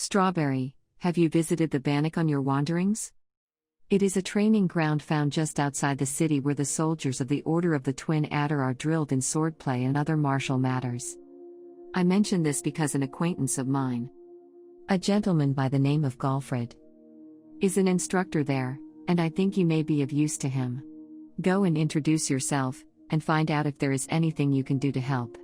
Strawberry, have you visited the Bannock on your wanderings? It is a training ground found just outside the city where the soldiers of the Order of the Twin Adder are drilled in swordplay and other martial matters. I mention this because an acquaintance of mine, a gentleman by the name of Galfred, is an instructor there, and I think you may be of use to him. Go and introduce yourself, and find out if there is anything you can do to help.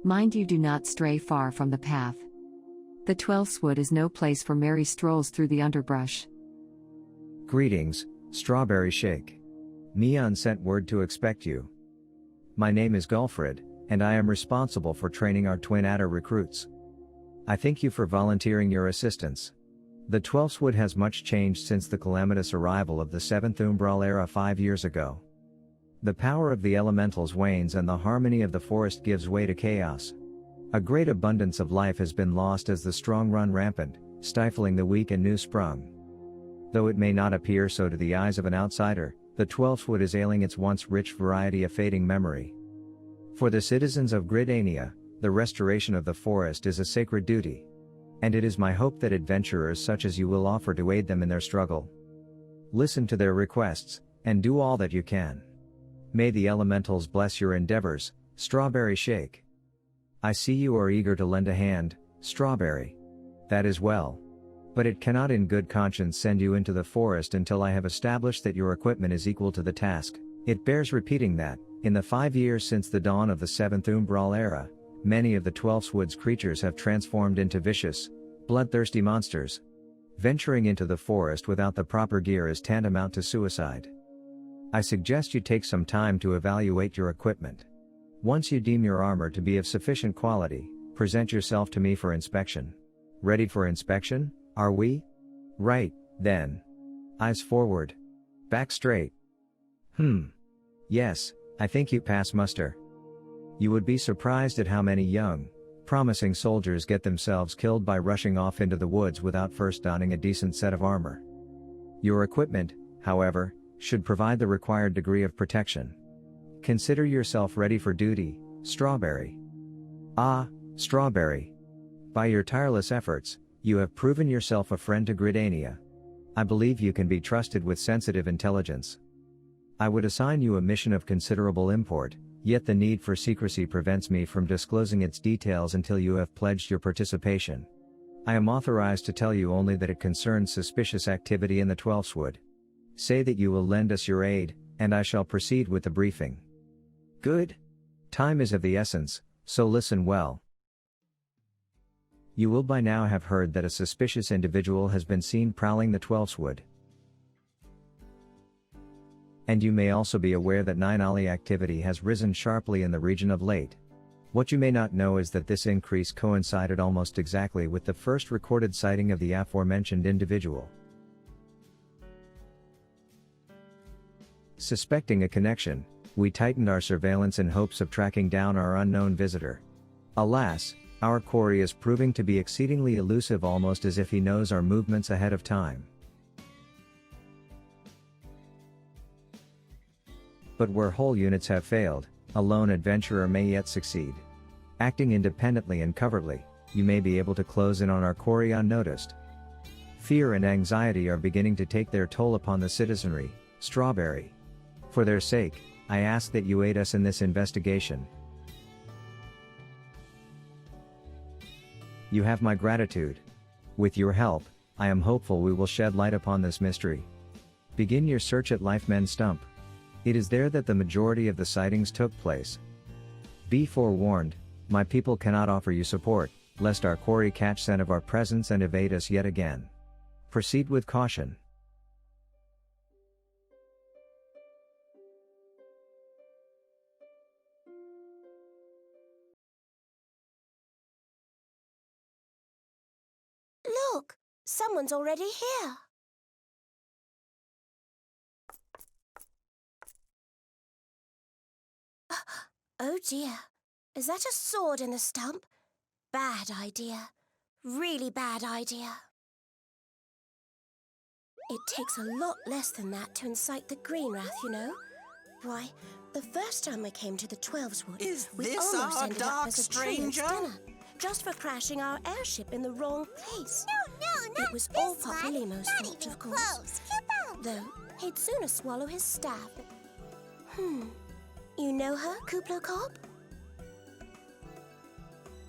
Mind you do not stray far from the path. The Twelfthwood is no place for merry strolls through the underbrush. Greetings, Strawberry Shake. Mion sent word to expect you. My name is Galfred, and I am responsible for training our Twin Adder recruits. I thank you for volunteering your assistance. The Twelfthwood has much changed since the calamitous arrival of the Seventh Umbral era 5 years ago. The power of the elementals wanes and the harmony of the forest gives way to chaos. A great abundance of life has been lost as the strong run rampant, stifling the weak and new sprung. Though it may not appear so to the eyes of an outsider, the Twelfthwood is ailing its once rich variety of fading memory. For the citizens of Gridania, the restoration of the forest is a sacred duty. And it is my hope that adventurers such as you will offer to aid them in their struggle. Listen to their requests, and do all that you can. May the elementals bless your endeavors, Strawberry Shake. I see you are eager to lend a hand, Strawberry. That is well. But it cannot in good conscience send you into the forest until I have established that your equipment is equal to the task. It bears repeating that, in the 5 years since the dawn of the Seventh Umbral era, many of the Twelfthwood's creatures have transformed into vicious, bloodthirsty monsters. Venturing into the forest without the proper gear is tantamount to suicide. I suggest you take some time to evaluate your equipment. Once you deem your armor to be of sufficient quality, present yourself to me for inspection. Ready for inspection, are we? Right, then. Eyes forward. Back straight. Yes, I think you pass muster. You would be surprised at how many young, promising soldiers get themselves killed by rushing off into the woods without first donning a decent set of armor. Your equipment, however, should provide the required degree of protection. Consider yourself ready for duty, Strawberry. Ah, Strawberry. By your tireless efforts, you have proven yourself a friend to Gridania. I believe you can be trusted with sensitive intelligence. I would assign you a mission of considerable import, yet the need for secrecy prevents me from disclosing its details until you have pledged your participation. I am authorized to tell you only that it concerns suspicious activity in the Twelfthwood. Say that you will lend us your aid, and I shall proceed with the briefing. Good. Time is of the essence, so listen well. You will by now have heard that a suspicious individual has been seen prowling the Twelfthwood. And you may also be aware that Nine Alley activity has risen sharply in the region of late. What you may not know is that this increase coincided almost exactly with the first recorded sighting of the aforementioned individual. Suspecting a connection, we tightened our surveillance in hopes of tracking down our unknown visitor. Alas, our quarry is proving to be exceedingly elusive, almost as if he knows our movements ahead of time. But where whole units have failed, a lone adventurer may yet succeed. Acting independently and covertly, you may be able to close in on our quarry unnoticed. Fear and anxiety are beginning to take their toll upon the citizenry, Strawberry. For their sake, I ask that you aid us in this investigation. You have my gratitude. With your help, I am hopeful we will shed light upon this mystery. Begin your search at Lifemen Stump. It is there that the majority of the sightings took place. Be forewarned, my people cannot offer you support, lest our quarry catch scent of our presence and evade us yet again. Proceed with caution. Look, someone's already here. Oh dear, is that a sword in the stump? Bad idea. Really bad idea. It takes a lot less than that to incite the green wrath, you know. Why, the first time we came to the Twelfthwood, we this almost our ended dark up as a tree's stranger? dinner. just for crashing our airship in the wrong place. No, not It was this all one. Papalymo's Not fault, even of course. close. Kupo! Though, he'd sooner swallow his staff. You know her, Kuplo Cop?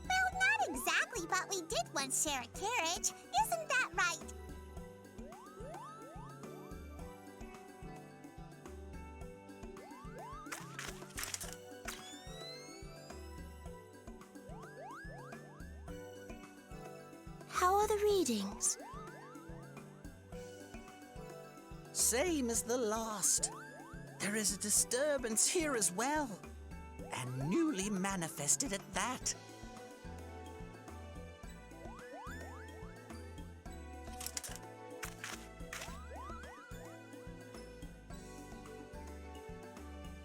Well, not exactly, but we did once share a carriage. Isn't that right? How are the readings? Same as the last. There is a disturbance here as well, and newly manifested at that.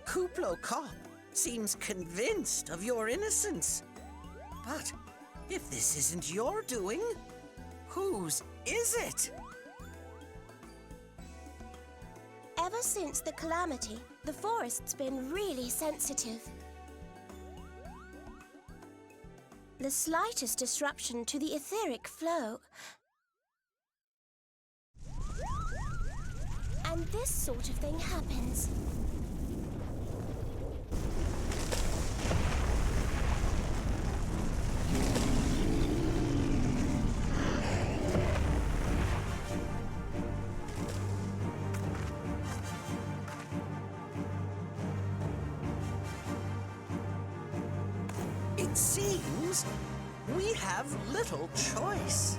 Kuplo Cop seems convinced of your innocence. But if this isn't your doing, whose is it? Ever since the calamity, the forest's been really sensitive. The slightest disruption to the etheric flow, and this sort of thing happens. It seems we have little choice.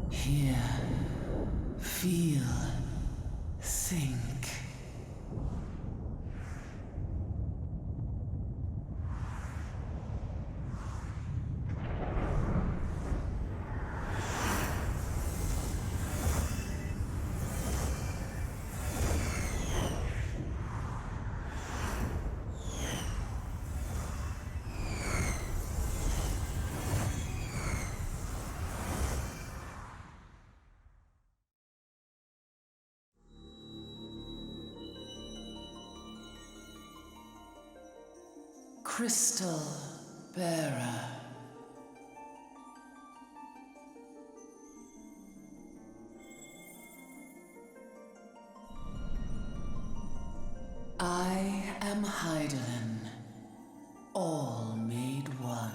Hear, feel, think. Crystal Bearer. I am Hydaelyn, all made one.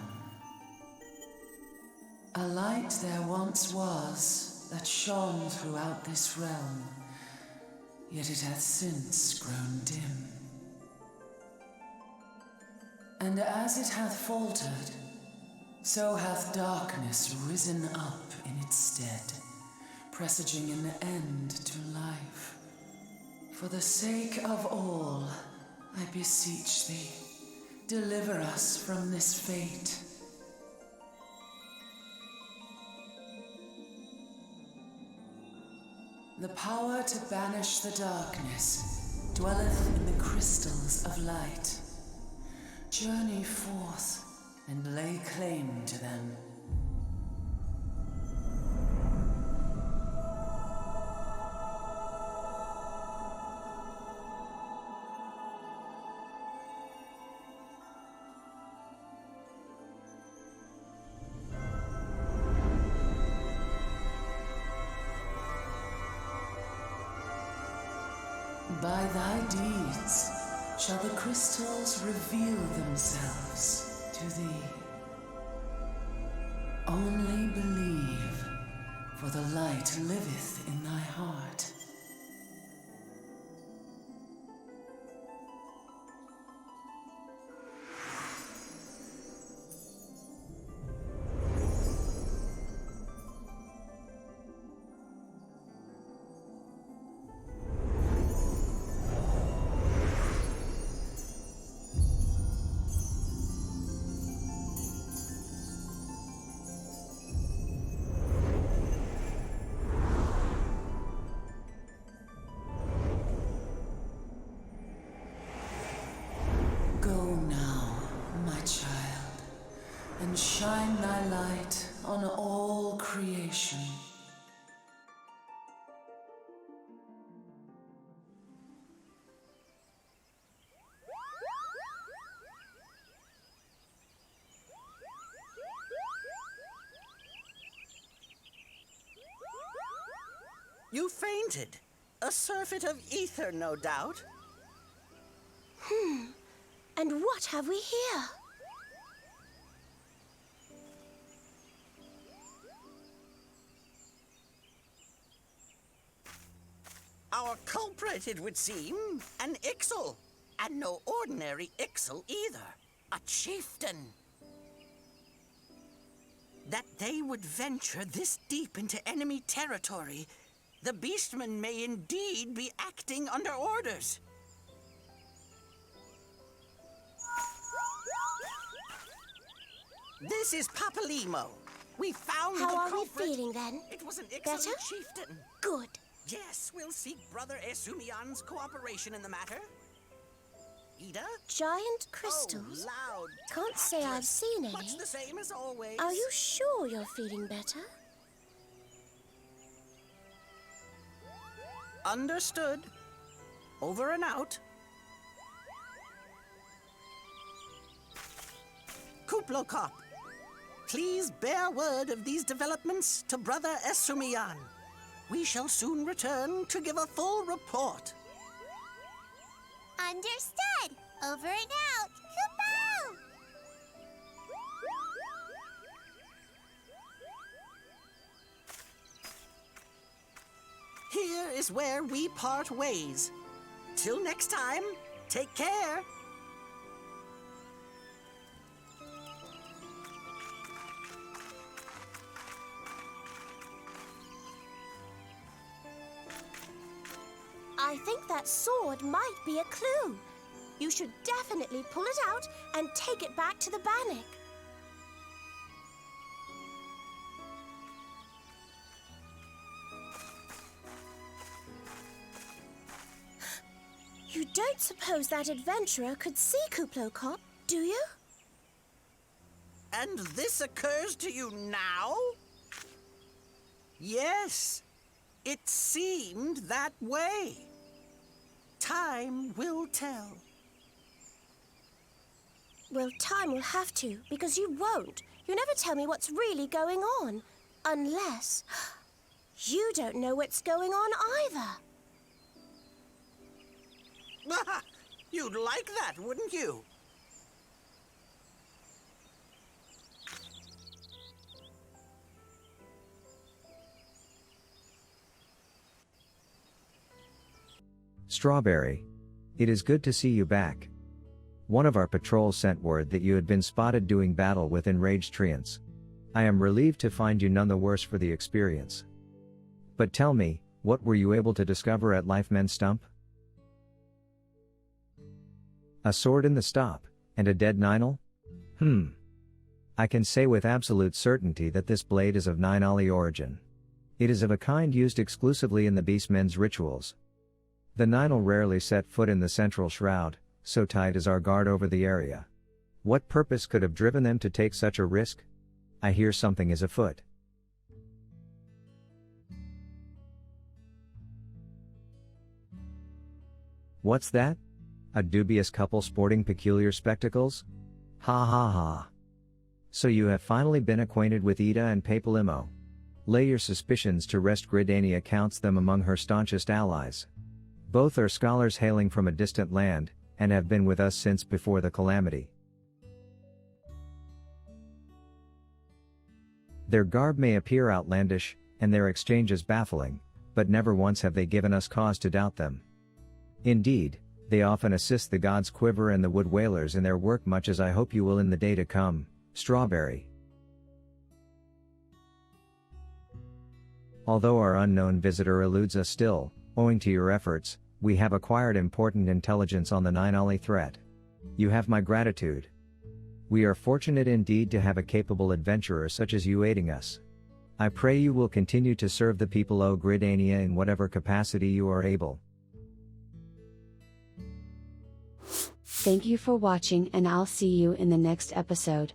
A light there once was that shone throughout this realm, yet it hath since grown dim. And as it hath faltered, so hath darkness risen up in its stead, presaging an end to life. For the sake of all, I beseech thee, deliver us from this fate. The power to banish the darkness dwelleth in the crystals of light. Journey forth and lay claim to them. By thy deeds shall the crystals reveal themselves to thee. Only believe, for the light liveth in thy heart. Go now, my child, and shine thy light on all creation. You fainted. A surfeit of ether, no doubt. And what have we here? Our culprit, it would seem, an Ixal. And no ordinary Ixal either. A chieftain. That they would venture this deep into enemy territory, the beastmen may indeed be acting under orders. This is Papalimo. We found the How are we culprit. feeling then? It was an Ixalan Better? chieftain. Good. Yes, we'll seek Brother Esumian's cooperation in the matter. Ida? Giant crystals? Oh, loud. Can't say I've seen any. Much the same as always. Are you sure you're feeling better? Understood. Over and out. Kuplokop, please bear word of these developments to Brother Esumian. We shall soon return to give a full report. Understood. Over and out. Kupo! Here is where we part ways. Till next time, take care. I think that sword might be a clue. You should definitely pull it out and take it back to the Bannock. You don't suppose that adventurer could see Kuplokop, do you? And this occurs to you now? Yes, it seemed that way. Time will tell. Well, time will have to, because you won't. You never tell me what's really going on. Unless you don't know what's going on either. You'd like that, wouldn't you? Strawberry. It is good to see you back. One of our patrols sent word that you had been spotted doing battle with enraged treants. I am relieved to find you none the worse for the experience. But tell me, what were you able to discover at Lifemen's Stump? A sword in the stop, and a dead Ninal? I can say with absolute certainty that this blade is of Ninali origin. It is of a kind used exclusively in the beastmen's rituals. The Ninel rarely set foot in the central shroud, so tight is our guard over the area. What purpose could have driven them to take such a risk? I hear something is afoot. What's that? A dubious couple sporting peculiar spectacles? Ha ha ha. So you have finally been acquainted with Ida and Papalimo. Lay your suspicions to rest. Gridania counts them among her staunchest allies. Both are scholars hailing from a distant land, and have been with us since before the calamity. Their garb may appear outlandish, and their exchanges baffling, but never once have they given us cause to doubt them. Indeed, they often assist the gods Quiver and the Wood Whalers in their work, much as I hope you will in the day to come, Strawberry. Although our unknown visitor eludes us still, owing to your efforts, we have acquired important intelligence on the Ninali threat. You have my gratitude. We are fortunate indeed to have a capable adventurer such as you aiding us. I pray you will continue to serve the people of Gridania in whatever capacity you are able. Thank you for watching, and I'll see you in the next episode.